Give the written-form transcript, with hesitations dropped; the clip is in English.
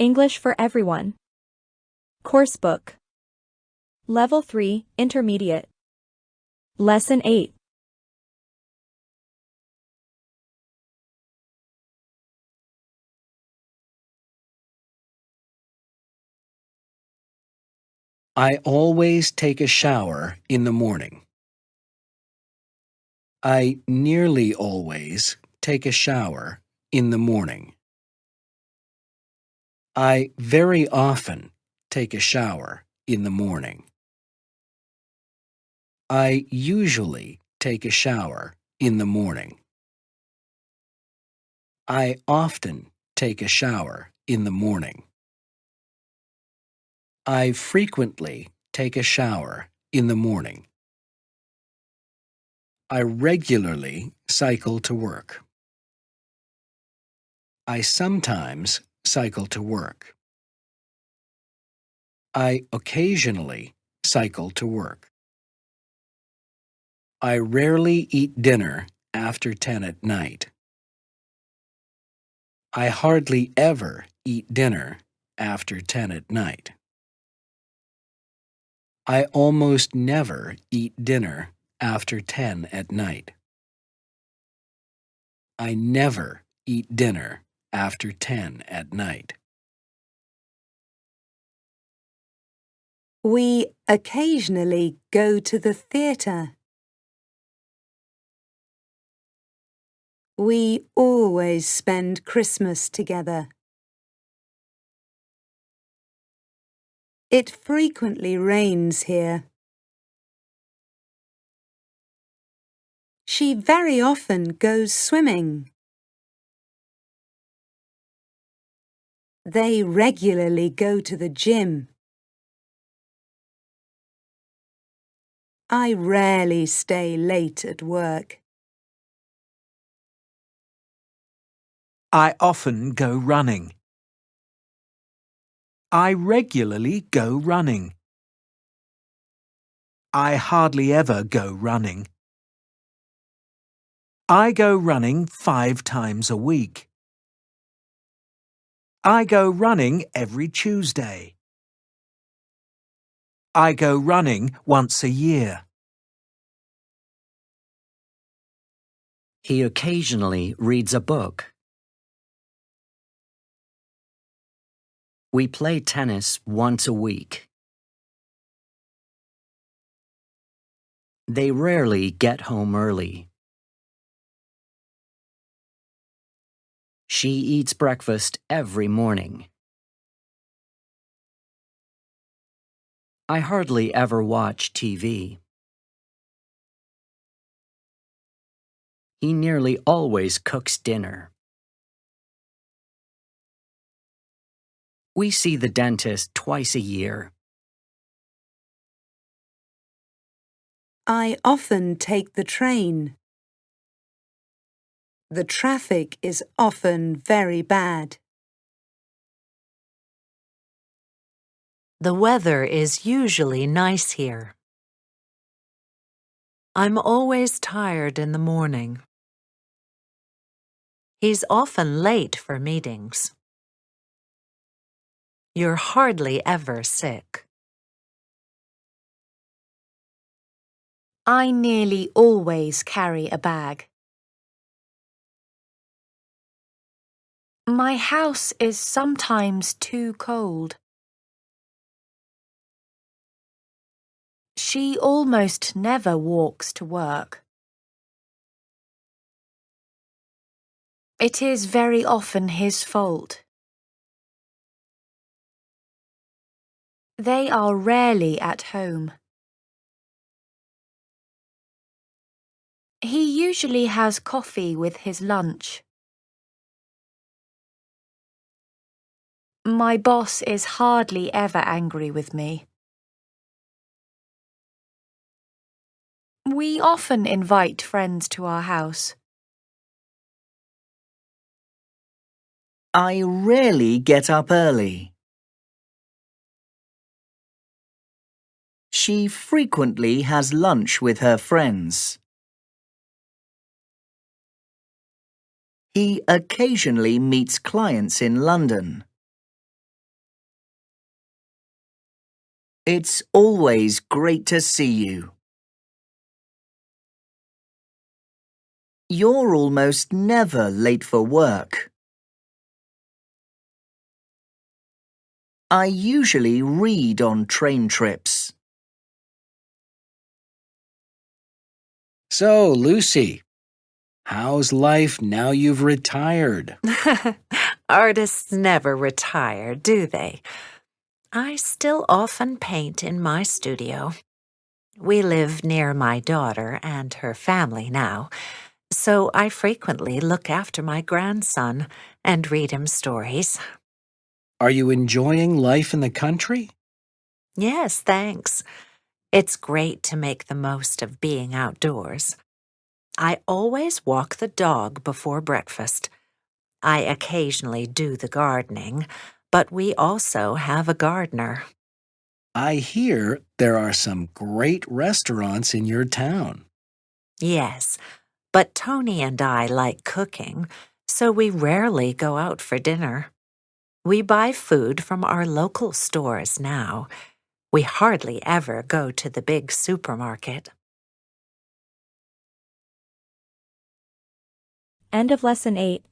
English for Everyone. Coursebook. Level 3, Intermediate. Lesson 8. I always take a shower in the morning. I nearly always take a shower in the morning. I very often take a shower in the morning. I usually take a shower in the morning. I often take a shower in the morning. I frequently take a shower in the morning. I regularly cycle to work. I sometimes cycle to work. I occasionally cycle to work. I rarely eat dinner after 10 at night. I hardly ever eat dinner after 10 at night. I almost never eat dinner after 10 at night. I never eat dinner after 10 at night. We occasionally go to the theatre. We always spend Christmas together. It frequently rains here. She very often goes swimming. They regularly go to the gym. I rarely stay late at work. I often go running. I regularly go running. I hardly ever go running. I go running 5 times a week. I go running every Tuesday. I go running once a year. He occasionally reads a book. We play tennis once a week. They rarely get home early. She eats breakfast every morning. I hardly ever watch TV. He nearly always cooks dinner. We see the dentist twice a year. I often take the train. The traffic is often very bad. The weather is usually nice here. I'm always tired in the morning. He's often late for meetings. You're hardly ever sick. I nearly always carry a bag. My house is sometimes too cold. She almost never walks to work. It is very often his fault. They are rarely at home. He usually has coffee with his lunch. My boss is hardly ever angry with me. We often invite friends to our house. I rarely get up early. She frequently has lunch with her friends. He occasionally meets clients in London. It's always great to see you. You're almost never late for work. I usually read on train trips. So, Lucy, how's life now you've retired? Artists never retire, do they? I still often paint in my studio. We live near my daughter and her family now, so I frequently look after my grandson and read him stories. Are you enjoying life in the country? Yes, thanks. It's great to make the most of being outdoors. I always walk the dog before breakfast. I occasionally do the gardening, but we also have a gardener. I hear there are some great restaurants in your town. Yes, but Tony and I like cooking, so we rarely go out for dinner. We buy food from our local stores now. We hardly ever go to the big supermarket. End of Lesson 8.